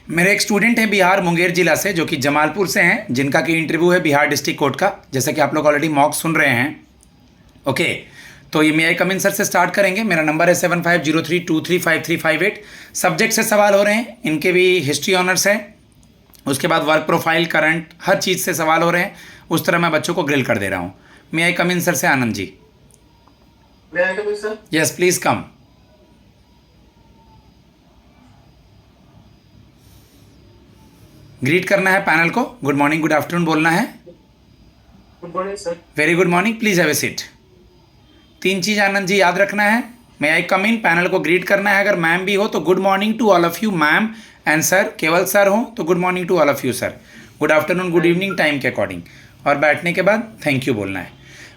मेरे एक स्टूडेंट हैं बिहार मुंगेर जिला से, जो कि जमालपुर से हैं, जिनका कि इंटरव्यू है बिहार डिस्ट्रिक्ट कोर्ट का, जैसा कि आप लोग ऑलरेडी मॉक सुन रहे हैं। ओके, तो ये मे आई कम इन सर से स्टार्ट करेंगे। मेरा नंबर है 7503235358। सब्जेक्ट से सवाल हो रहे हैं, इनके भी हिस्ट्री ऑनर्स है, उसके बाद वर्क प्रोफाइल, करंट, हर चीज़ से सवाल हो रहे हैं। उस तरह मैं बच्चों को ग्रिल कर दे रहा हूँ। मे आई कम इन सर से Anand ji. May I come in, sir? Yes please come. Greet करना है पैनल को, गुड मॉर्निंग गुड आफ्टरनून बोलना है। Good morning, sir. Very good morning, please have a seat. 3 चीज़ आनंद जी याद रखना है। मे आई कम इन, पैनल को ग्रीट करना है। अगर मैम भी हो तो good morning to all of you ma'am and sir. केवल सर हो तो good morning to all of you sir. Good afternoon, good evening time के अकॉर्डिंग। और बैठने के बाद थैंक यू बोलना है।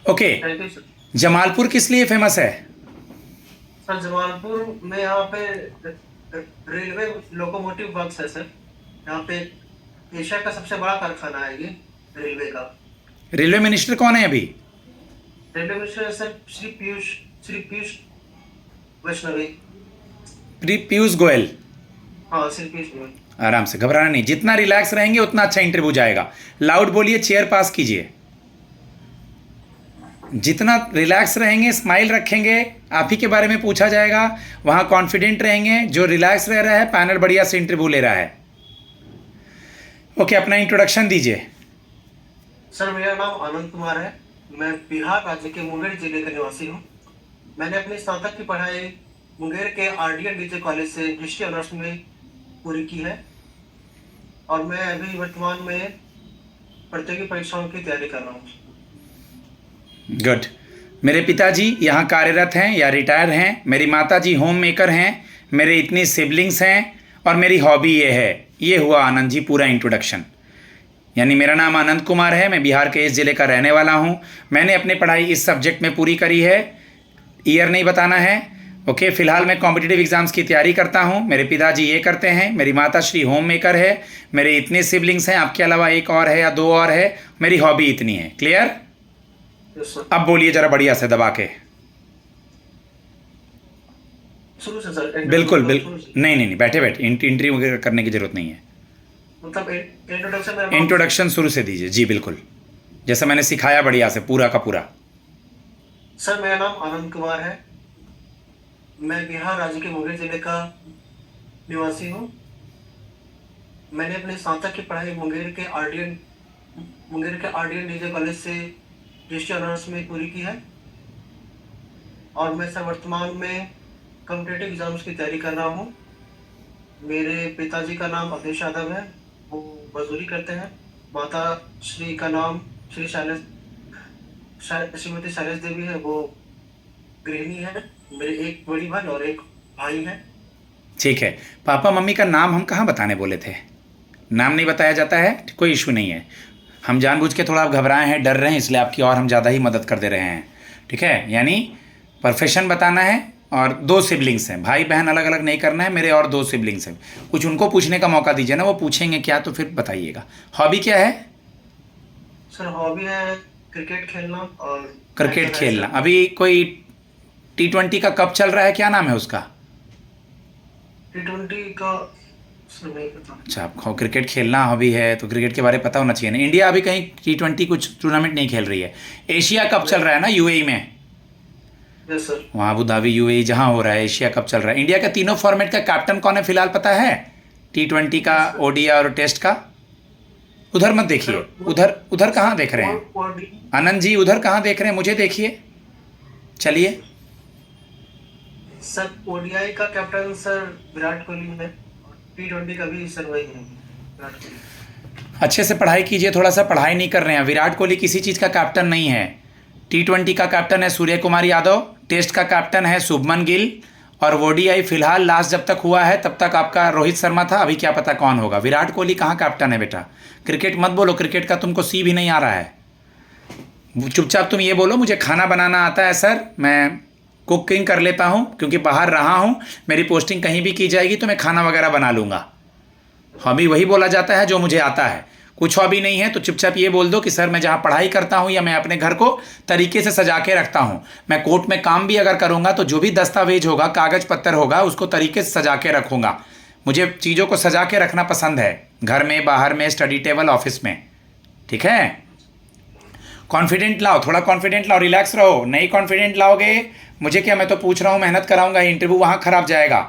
Okay, Thank you, sir. Jamalpur किस लिए फेमस है? सर जमालपुर में यहाँ पे रेलवे लोकोमोटिव वर्क्स है सर। यहाँ पे एशिया का सबसे बड़ा कारखाना है ये रेलवे का। रेलवे मिनिस्टर कौन है अभी? Railway minister sir Shri Piyush Vaishnavi. Piyush Goyal. हाँ, श्री पीयूष गोयल। आराम से, घबराना नहीं। जितना रिलैक्स रहेंगे उतना अच्छा इंटरव्यू जाएगा। लाउड बोलिए, चेयर पास कीजिए। जितना रिलैक्स रहेंगे, स्माइल रखेंगे, आप ही के बारे में पूछा जाएगा, वहाँ कॉन्फिडेंट रहेंगे। जो रिलैक्स रह रहा है, पैनल बढ़िया से इंटरव्यू ले रहा है। ओके, अपना इंट्रोडक्शन दीजिए। सर मेरा नाम आनंद कुमार है। मैं बिहार राज्य के मुंगेर जिले का निवासी हूँ। मैंने अपनी स्नातक की पढ़ाई मुंगेर के आरडीएन डीजे कॉलेज से हिस्ट्री ऑनर्स में पूरी की है और मैं अभी वर्तमान में प्रतियोगी परीक्षाओं की तैयारी कर रहा हूँ। गुड। मेरे पिताजी यहाँ कार्यरत हैं या रिटायर हैं। मेरी माताजी होम मेकर हैं। मेरे इतनी सिबलिंग्स हैं और मेरी हॉबी ये है। ये हुआ आनंद जी पूरा इंट्रोडक्शन। यानी मेरा नाम आनंद कुमार है, मैं बिहार के इस ज़िले का रहने वाला हूँ। मैंने अपनी पढ़ाई इस सब्जेक्ट में पूरी करी है। ईयर नहीं बताना है। ओके, फ़िलहाल मैं कॉम्पिटिटिव एग्ज़ाम्स की तैयारी करता हूँ। मेरे पिताजी ये करते हैं। मेरी माता श्री होम मेकर है। मेरे इतने सिबलिंग्स हैं, आपके अलावा एक और है या 2 और है। मेरी हॉबी इतनी है। क्लियर? Yes sir. अब बोलिए ज़रा बढ़िया से दबा के। शुरू से सर। बिल्कुल बिल्कुल, नहीं नहीं नहीं, बैठे बैठे इंटरव्यू वगैरह करने की ज़रूरत नहीं है। मतलब इंट्रोडक्शन इंट्रोडक्शन शुरू से दीजिए जी, बिल्कुल जैसा मैंने सिखाया, बढ़िया से पूरा का पूरा। सर मेरा नाम आनंद कुमार है। मैं बिहार राज्य के मुंगेर जिले का निवासी हूँ। मैंने अपने स्नातक की पढ़ाई मुंगेर के आरडीएन डीजे कॉलेज से हिस्ट्री ऑनर्स में पूरी की है और मैं सर वर्तमान में कॉम्पिटिटिव एग्जाम्स की तैयारी कर रहा हूँ। मेरे पिताजी का नाम अवधेश यादव है, वो मजदूरी करते हैं। माता श्री का नाम श्रीमती शैलेश देवी है, वो गृहिणी है। मेरे एक बड़ी बहन और एक भाई है। ठीक है, पापा मम्मी का नाम हम कहाँ बताने बोले थे? नाम नहीं बताया जाता है, कोई इशू नहीं है। हम जानबूझ के थोड़ा आप घबराए हैं, डर रहे हैं, इसलिए आपकी और हम ज़्यादा ही मदद कर दे रहे हैं। ठीक है, यानी प्रोफेशन बताना है और 2 सिबलिंग्स हैं, भाई बहन अलग अलग नहीं करना है। मेरे और 2 सिबलिंग्स हैं, कुछ उनको पूछने का मौका दीजिए ना, वो पूछेंगे क्या तो फिर बताइएगा। हॉबी क्या है? सर हॉबी है क्रिकेट खेलना और क्रिकेट खेलना। अभी कोई T20 का कप चल रहा है, क्या नाम है उसका? T20 का सर नहीं पता। अच्छा, आपको क्रिकेट खेलना हॉबी है तो क्रिकेट के बारे में पता होना चाहिए ना। इंडिया अभी कहीं T20 कुछ टूर्नामेंट नहीं खेल रही है। एशिया कप चल रहा है ना यूएई में, यस सर। वहाँ अबू धाबी यूएई जहाँ हो रहा है, एशिया कप चल रहा है। इंडिया का तीनों फॉर्मेट का कैप्टन कौन है फिलहाल पता है? T20 का, ओडीआई और टेस्ट का। उधर मत देखिए, उधर कहाँ देख रहे हैं आनंद जी? उधर कहाँ देख रहे हैं, मुझे देखिए। चलिए। सर ओडीआई का कैप्टन सर विराट कोहली है, T20 का भी सर वही है, विराट कोहली। अच्छे से पढ़ाई कीजिए, थोड़ा सा पढ़ाई नहीं कर रहे हैं। विराट कोहली किसी चीज़ का कैप्टन नहीं है। T20 का कैप्टन है सूर्य कुमार यादव, टेस्ट का कैप्टन है शुभमन गिल और ओडीआई फिलहाल लास्ट जब तक हुआ है तब तक आपका रोहित शर्मा था। अभी क्या पता कौन होगा। विराट कोहली कहाँ कैप्टन है बेटा? क्रिकेट मत बोलो, क्रिकेट का तुमको सी भी नहीं आ रहा है। चुपचाप तुम ये बोलो मुझे खाना बनाना आता है सर, मैं कुकिंग कर लेता हूँ क्योंकि बाहर रहा हूँ, मेरी पोस्टिंग कहीं भी की जाएगी तो मैं खाना वगैरह बना लूँगा। हॉबी वही बोला जाता है जो मुझे आता है। कुछ हॉबी नहीं है तो चुपचाप ये बोल दो कि सर मैं जहाँ पढ़ाई करता हूँ या मैं अपने घर को तरीके से सजा के रखता हूँ। मैं कोर्ट में काम भी अगर करूँगा तो जो भी दस्तावेज होगा, कागज़ पत्तर होगा, उसको तरीके से सजा के रखूँगा। मुझे चीज़ों को सजा के रखना पसंद है, घर में, बाहर में, स्टडी टेबल, ऑफिस में। ठीक है, कॉन्फिडेंट लाओ, थोड़ा कॉन्फिडेंट लाओ, रिलैक्स रहो। नहीं कॉन्फिडेंट लाओगे, मुझे क्या, मैं तो पूछ रहा हूँ, मेहनत कराऊंगा, इंटरव्यू वहाँ खराब जाएगा।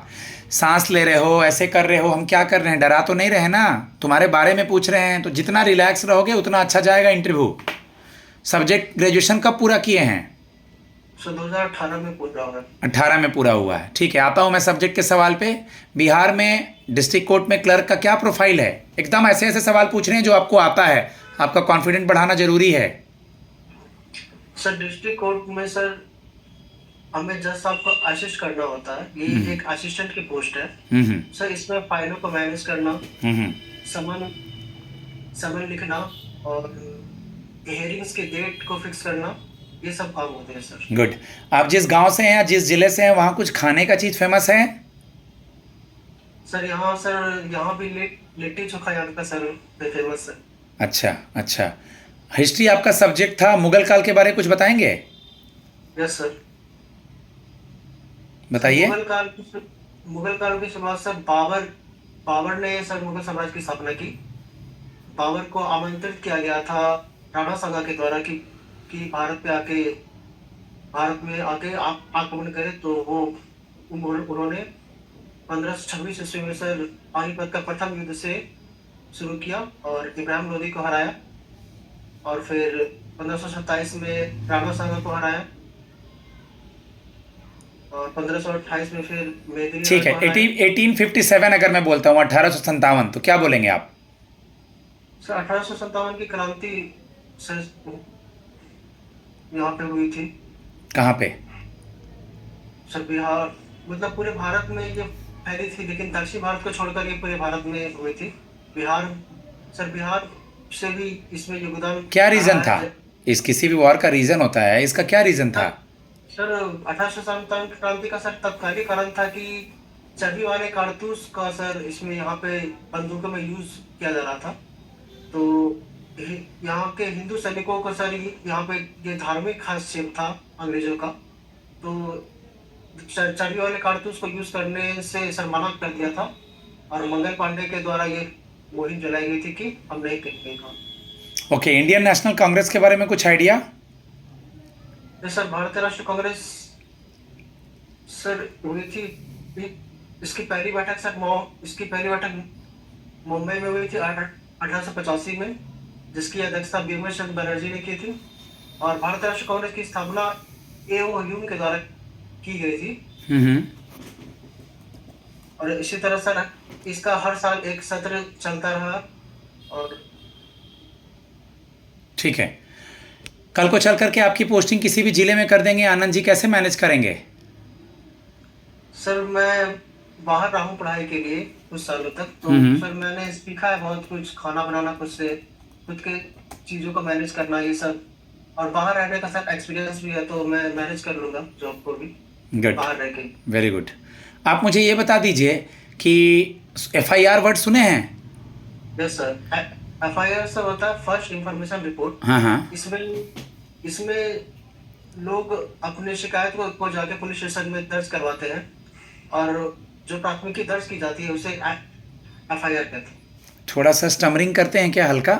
सांस ले रहे हो, ऐसे कर रहे हो, हम क्या कर रहे हैं, डरा तो नहीं रहे ना, तुम्हारे बारे में पूछ रहे हैं। तो जितना रिलैक्स रहोगे उतना अच्छा जाएगा इंटरव्यू। सब्जेक्ट ग्रेजुएशन कब पूरा किए हैं? सर 2018 में पूरा हुआ है। 18 में पूरा हुआ है। ठीक है, आता हूँ मैं सब्जेक्ट के सवाल पे। बिहार में डिस्ट्रिक्ट कोर्ट में क्लर्क का क्या प्रोफाइल है? एकदम ऐसे ऐसे सवाल पूछ रहे हैं जो आपको आता है, आपका कॉन्फिडेंट बढ़ाना जरूरी है। सर डिस्ट्रिक्ट कोर्ट में सर हमें जज साहब को असिस्ट करना होता है, ये एक असिस्टेंट की पोस्ट है। सर इसमें फाइलों को मैनेज करना, समन समन लिखना और हियरिंग्स की डेट को फिक्स करना, ये सब काम होते हैं सर। गुड। आप जिस गांव से हैं या जिस जिले से हैं, वहाँ कुछ खाने का चीज़ फेमस है? सर यहाँ भी लिट्टी चोखा यहाँ का सर फेमस है। अच्छा अच्छा। हिस्ट्री आपका सब्जेक्ट था, मुगल काल के बारे में कुछ बताएंगे? Yes sir. बताइए। मुगल काल की शुरुआत सर बाबर ने सर मुगल साम्राज्य की स्थापना की। बाबर को आमंत्रित किया गया था राणा सांगा के द्वारा कि भारत में आके आक्रमण करे, तो वो उन्होंने 1526 ईस्वी में सर पानीपत का प्रथम युद्ध से शुरू किया और इब्राहिम लोदी को हराया, और फिर 1527 में राणा सांगा को हराया, और 1528 में फिर मेदिनी। ठीक है, 1857 अगर मैं बोलता हूँ 1857, तो क्या बोलेंगे आप? सर 1857 की क्रांति सर यहाँ पे हुई थी। कहाँ पे? सर बिहार, मतलब पूरे भारत में ये फैली थी, लेकिन दक्षिण भारत को छोड़कर ये पूरे भारत में हुई थी। बिहार से भी इसमें योगदान। क्या रीजन था? इस किसी भी वॉर का रीजन होता है, इसका क्या रीजन था? सर 1857 की क्रांति का सर तत्कालीन कारण था कि चर्बी वाले कारतूस का सर इसमें यहाँ पे बंदूकों में यूज किया जा रहा था। तो यहाँ के हिंदू सैनिकों को सर यहाँ पे ये धार्मिक हस्तक्षेप था अंग्रेजों का, तो चर्बी वाले कारतूस को यूज करने से सर मना कर दिया था, और मंगल पांडे के द्वारा ये मुहिम चलाई गई थी कि हम नहीं करेंगे। ओके, इंडियन नेशनल कांग्रेस के बारे में कुछ आइडिया? सर भारतीय राष्ट्रीय कांग्रेस सर हुई थी, इसकी पहली बैठक मुंबई में हुई थी 1885 में, जिसकी अध्यक्षता बीरबल चंद्र बनर्जी ने की थी, और भारतीय राष्ट्रीय कांग्रेस की स्थापना ए.ओ. ह्यूम के द्वारा की गई थी। और इसी तरह सर इसका हर साल एक सत्र चलता रहा। और ठीक है, कल को चल करके आपकी पोस्टिंग किसी भी जिले में कर देंगे, आनंद जी कैसे मैनेज करेंगे? सर मैं बाहर रहा हूँ पढ़ाई के लिए कुछ सालों तक, तो सर मैंने सीखा है बहुत कुछ, खाना बनाना, खुद के चीज़ों को मैनेज करना, ये सब, और बाहर रहने का सर एक्सपीरियंस भी है, तो मैं मैनेज कर लूँगा जॉब को भी। गुड, बाहर रह के। Very good. आप मुझे ये बता दीजिए कि FIR वर्ड सुने हैं? यस सर, FIR सर होता है फर्स्ट इंफॉर्मेशन रिपोर्ट। हाँ। इसमें लोग अपने शिकायत को जाके पुलिस स्टेशन में दर्ज करवाते हैं, और जो प्राथमिकी दर्ज की जाती है उसे FIR कहते हैं। थोड़ा सा स्टमरिंग करते हैं क्या? हल्का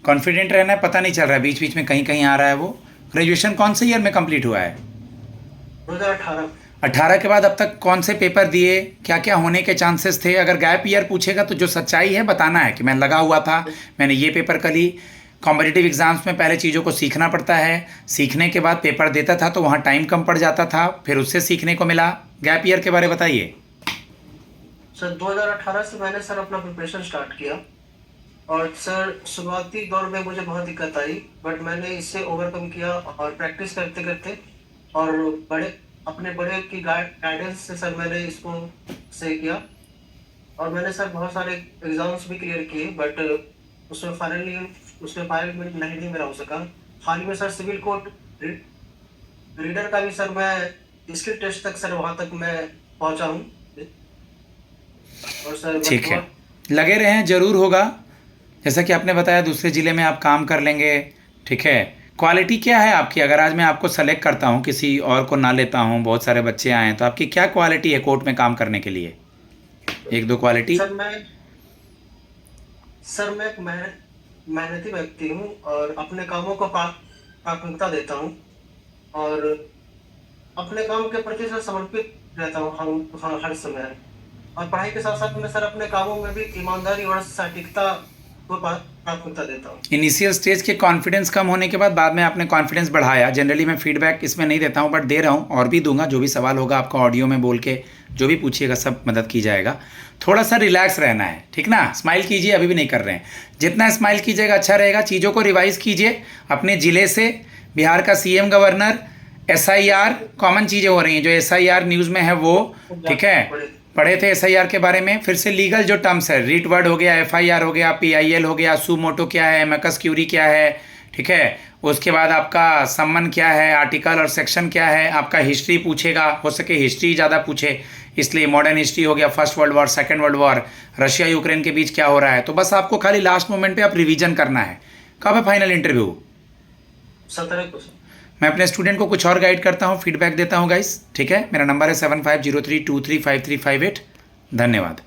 कॉन्फिडेंट रहना है, पता नहीं चल रहा है, बीच बीच में कहीं कहीं आ रहा है वो। ग्रेजुएशन कौन से ईयर में कंप्लीट हुआ है? 2018। 18 के बाद अब तक कौन से पेपर दिए, क्या क्या होने के चांसेस थे? अगर गैप ईयर पूछेगा तो जो सच्चाई है बताना है कि मैं लगा हुआ था, मैंने ये पेपर कर ली। कॉम्पिटिटिव एग्जाम्स में पहले चीज़ों को सीखना पड़ता है, सीखने के बाद पेपर देता था तो वहाँ टाइम कम पड़ जाता था, फिर उससे सीखने को मिला। गैप ईयर के बारे बताइए। सर 2018 से मैंने सर अपना प्रिपरेशन स्टार्ट किया, और सर शुरुआती दौर में मुझे बहुत दिक्कत आई, बट मैंने इससे ओवरकम किया, और प्रैक्टिस करते करते और अपने बड़े की गाइडेंस से सर मैंने इसको सही किया, और मैंने सर बहुत सारे एग्जाम्स भी क्लियर किए, बट उसमें फाइनल नहीं मेरा हो सका। हाल ही में सर सिविल कोर्ट रीडर का भी सर मैं स्किल टेस्ट तक सर वहाँ तक मैं पहुँचा हूँ। और सर ठीक है, लगे रहें, ज़रूर होगा। जैसा कि आपने बताया दूसरे ज़िले में आप काम कर लेंगे, ठीक है। क्वालिटी क्या है आपकी? अगर आज मैं आपको सेलेक्ट करता हूँ, किसी और को ना लेता हूँ, बहुत सारे बच्चे आए हैं, तो आपकी क्या क्वालिटी है कोर्ट में काम करने के लिए? एक दो क्वालिटी। सर मैं एक मेहनती व्यक्ति हूँ और अपने कामों को प्राथमिकता देता हूँ और अपने काम के प्रति सर समर्पित रहता हूँ हर समय। और पढ़ाई के साथ साथ मैं सर अपने कामों में भी ईमानदारी और सटीकता को प्राथमिकता देता हूँ। इनिशियल स्टेज के कॉन्फिडेंस कम होने के बाद में आपने कॉन्फिडेंस बढ़ाया। जनरली मैं फीडबैक इसमें नहीं देता हूँ, बट दे रहा हूँ और भी दूंगा। जो भी सवाल होगा आपका ऑडियो में बोल के जो भी पूछिएगा सब मदद की जाएगा। थोड़ा सा रिलैक्स रहना है, ठीक ना। स्माइल कीजिए, अभी भी नहीं कर रहे हैं। जितना स्माइल कीजिएगा अच्छा रहेगा। चीज़ों को रिवाइज कीजिए अपने ज़िले से। बिहार का सीएम गवर्नर, SIR, कॉमन चीज़ें हो रही हैं जो SIR न्यूज़ में है वो, ठीक है। पढ़े थे SIR के बारे में। फिर से लीगल जो टर्म्स है, रीट वर्ड हो गया, FIR हो गया, PIL हो गया, सू मोटो क्या है, मैकस क्यूरी क्या है, ठीक है। उसके बाद आपका सम्मन क्या है, आर्टिकल और सेक्शन क्या है। आपका हिस्ट्री पूछेगा, हो सके हिस्ट्री ज़्यादा पूछे, इसलिए मॉडर्न हिस्ट्री हो गया, first world war, second world war, Russia Ukraine के बीच क्या हो रहा है। तो बस आपको खाली लास्ट मोमेंट पे आप रिवीजन करना है। कब है फाइनल इंटरव्यू? 17 को। मैं अपने स्टूडेंट को कुछ और गाइड करता हूँ, फीडबैक देता हूँ गाइस, ठीक है। मेरा नंबर है 7503235358। धन्यवाद।